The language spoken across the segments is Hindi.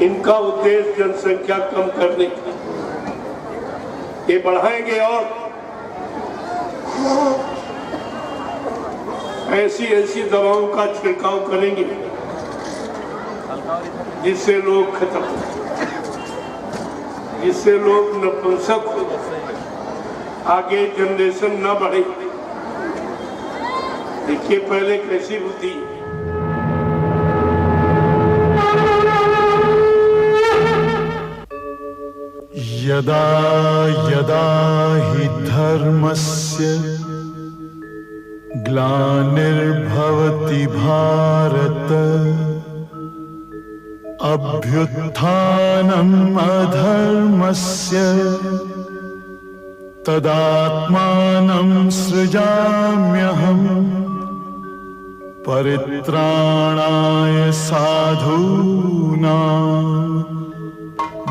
इनका उद्देश्य जनसंख्या कम करने का। ये बढ़ाएंगे और ऐसी ऐसी दवाओं का छिड़काव करेंगे जिससे लोग खत्म, जिससे लोग नपुंसक हो, आगे जनरेशन न बढ़े। देखिए पहले कैसी बुद्धि। यदा यदा हि धर्मस्य ग्लानिर्भवति भारत अभ्युत्थानम् अधर्मस्य तदात्मानं सृजाम्यहम् परित्राणाय साधूनां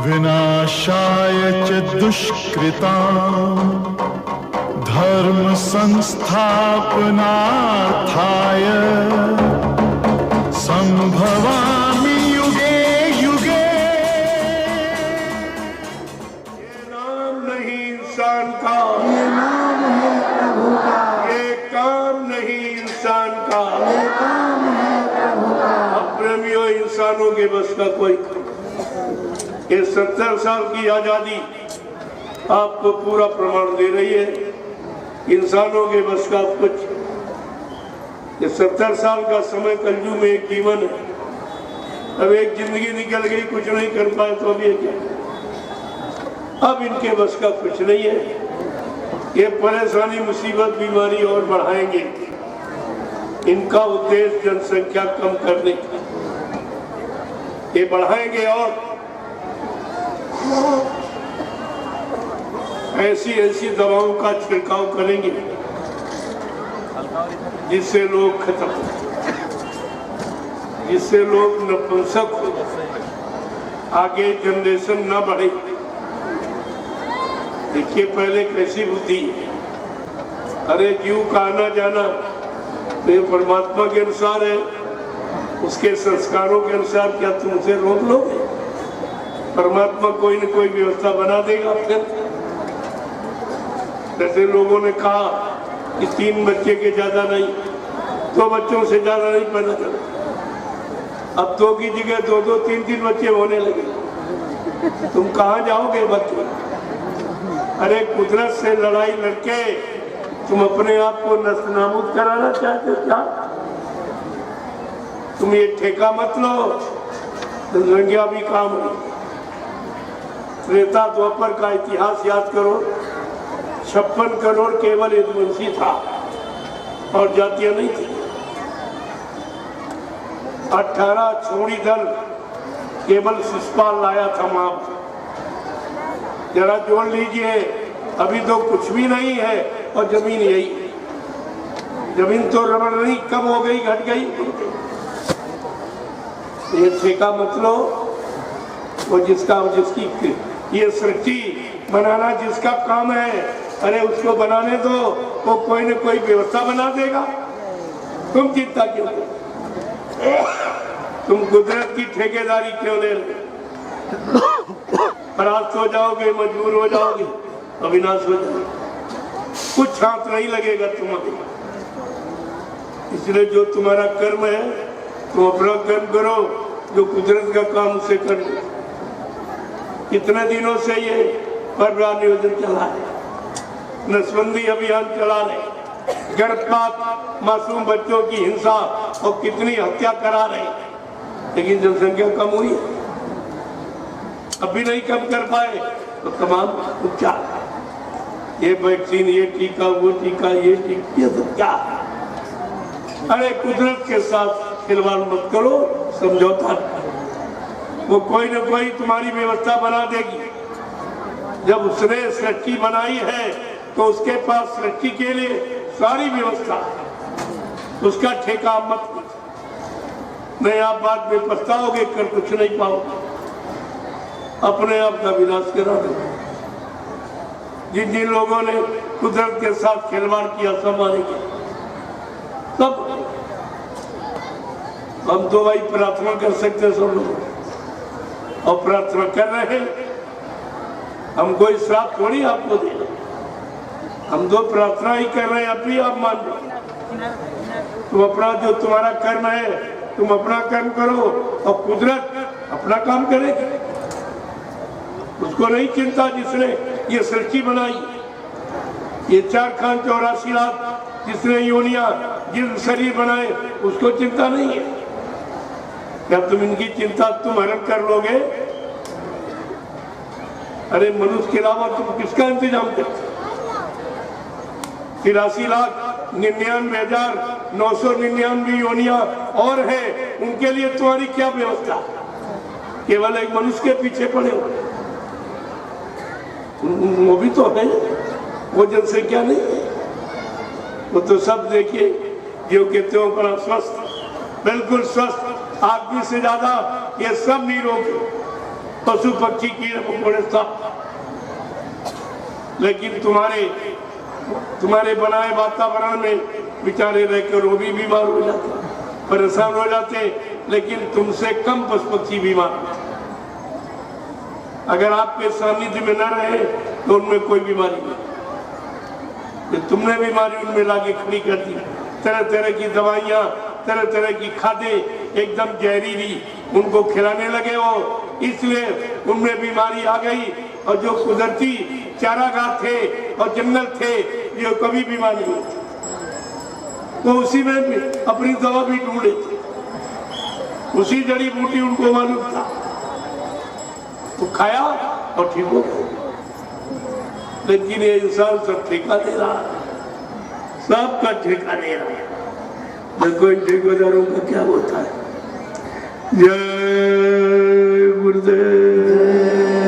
विनाशाय च दुष्कृतां धर्म संस्थापनार्थाय संभवामि युगे युगे। ये नाम नहीं इंसान का, ये नाम है प्रभु का, ये काम नहीं इंसान का, ये काम है प्रभु का। अप्रेमियों इंसानों के बस का कोई। ये 70 साल की आजादी आपको पूरा प्रमाण दे रही है, इंसानों के बस का कुछ। ये 70 साल का समय कलयुग में एक जीवन है। अब एक जिंदगी निकल गई, कुछ नहीं कर पाए तो अब ये क्या। अब इनके बस का कुछ नहीं है। ये परेशानी, मुसीबत, बीमारी और बढ़ाएंगे। इनका उद्देश्य जनसंख्या कम करने का। ये बढ़ाएंगे और ऐसी ऐसी दवाओं का छिड़काव करेंगे जिससे लोग खत्म, जिससे लोग नपुंसक हो, आगे जनरेशन न बढ़े। देखिए पहले कैसी बुद्धि। अरे जीव का आना जाना तो ये परमात्मा के अनुसार है, उसके संस्कारों के अनुसार। क्या तुम उसे रोक लोगे? परमात्मा कोई न कोई व्यवस्था बना देगा। फिर जैसे लोगों ने कहा कि 3 बच्चे के ज्यादा नहीं, 2 बच्चों से ज्यादा नहीं पैदा करना। अब 2 की जगह 2-2, 3-3 बच्चे होने लगे। तुम कहाँ जाओगे बच्चे? अरे कुदरत से लड़ाई लड़के तुम अपने आप को नस्तनाबूद कराना चाहते हो क्या? तुम ये ठेका मत लो, रंगिया भी काम नहीं। त्रेता द्वापर का इतिहास याद करो। 56 करोड़ केवल यदुवंशी था और जातियां नहीं थी। 18 छोड़ी दल केवल शिषपाल लाया था मां। जरा जोड़ लीजिए, अभी तो कुछ भी नहीं है और जमीन यही। जमीन तो रबड़ नहीं, कब हो गई, घट गई। ये ठेका मत लो। वो जिसकी ये सृष्टि बनाना जिसका काम है, अरे उसको बनाने दो, वो कोई न कोई व्यवस्था बना देगा। तुम चिंता क्यों? तुम कुदरत की ठेकेदारी क्यों ले रहे? परास्त हो जाओगे, मजबूर हो जाओगे, अविनाश हो जाओगे, कुछ हाथ नहीं लगेगा तुम्हारे। इसलिए जो तुम्हारा कर्म है तुम अपना कर्म करो, जो कुदरत का काम उसे कर लो। कितने दिनों से ये पर्यावरण नियोजन चला है, नसबंदी अभियान चला रहे, गर्भपात, मासूम बच्चों की हिंसा और कितनी हत्या करा रहे, लेकिन जनसंख्या कम हुई है। अभी नहीं कम कर पाए तो तमाम उपचार, ये वैक्सीन, ये टीका, वो टीका, ये टीका, ये सब क्या? अरे कुदरत के साथ खिलवाड़ मत करो, समझौता। वो कोई न कोई तुम्हारी व्यवस्था बना देगी। जब उसने सृष्टि बनाई है तो उसके पास सृष्टि के लिए सारी व्यवस्था, उसका ठेका मत। नहीं आप बाद में पछताओगे, कर कुछ नहीं पाओगे, अपने आप का विनाश करा दो। जिन जिन लोगों ने कुदरत के साथ खिलवाड़ किया, सब मानेंगे। सब हम तो भाई प्रार्थना कर सकते हैं सब लोग, और प्रार्थना कर रहे हैं। हम कोई श्राप थोड़ी आपको दे रहे, हम तो प्रार्थना ही कर रहे हैं, अपनी आप मान लो। तुम अपना जो तुम्हारा कर्म है तुम अपना कर्म करो और कुदरत अपना काम करेगी। उसको नहीं चिंता जिसने ये सृष्टि बनाई, ये 4,84 लाख जिसने योनिया जिन शरीर बनाए, उसको चिंता नहीं है। जब तुम इनकी चिंता तुम हरण कर लोगे, अरे मनुष्य के अलावा तुम किसका इंतजाम करते? 83,99,999 योनिया और है, उनके लिए तुम्हारी क्या व्यवस्था? केवल एक मनुष्य के पीछे पड़े हो, वो भी तो है, वो जनसंख्या नहीं है। वो तो सब देखिए जो कहते हो बड़ा स्वस्थ, बिल्कुल स्वस्थ आदमी से ज्यादा ये सब निरोग, पशु पक्षी कीड़े मकोड़े सब। लेकिन तुम्हारे बनाए वातावरण में बेचारे रहकर वो भी बीमार हो जाते, परेशान हो जाते, लेकिन तुमसे कम पशु पक्षी बीमार होते। अगर आपके सानिध्य में न रहे तो उनमें कोई बीमारी नहीं, तो तुमने बीमारी उनमें लाके खड़ी कर दी। तरह तरह की दवाइयाँ, तरह तरह की खादें एकदम जहरीली उनको खिलाने लगे हो, इसलिए उनमें बीमारी आ गई। और जो कुदरती चारागाह थे और जंगल थे जो कभी बीमारी नहीं होती, तो उसी में भी अपनी दवा भी ढूंढे थे, उसी जड़ी बूटी उनको मालूम था, तो खाया और ठीक हो गया। लेकिन ये इंसान सब ठेका दे रहा है, सबका ठेका दे रहा है। देखो इन ठेकेदारों का क्या होता है। जय गुरुदेव।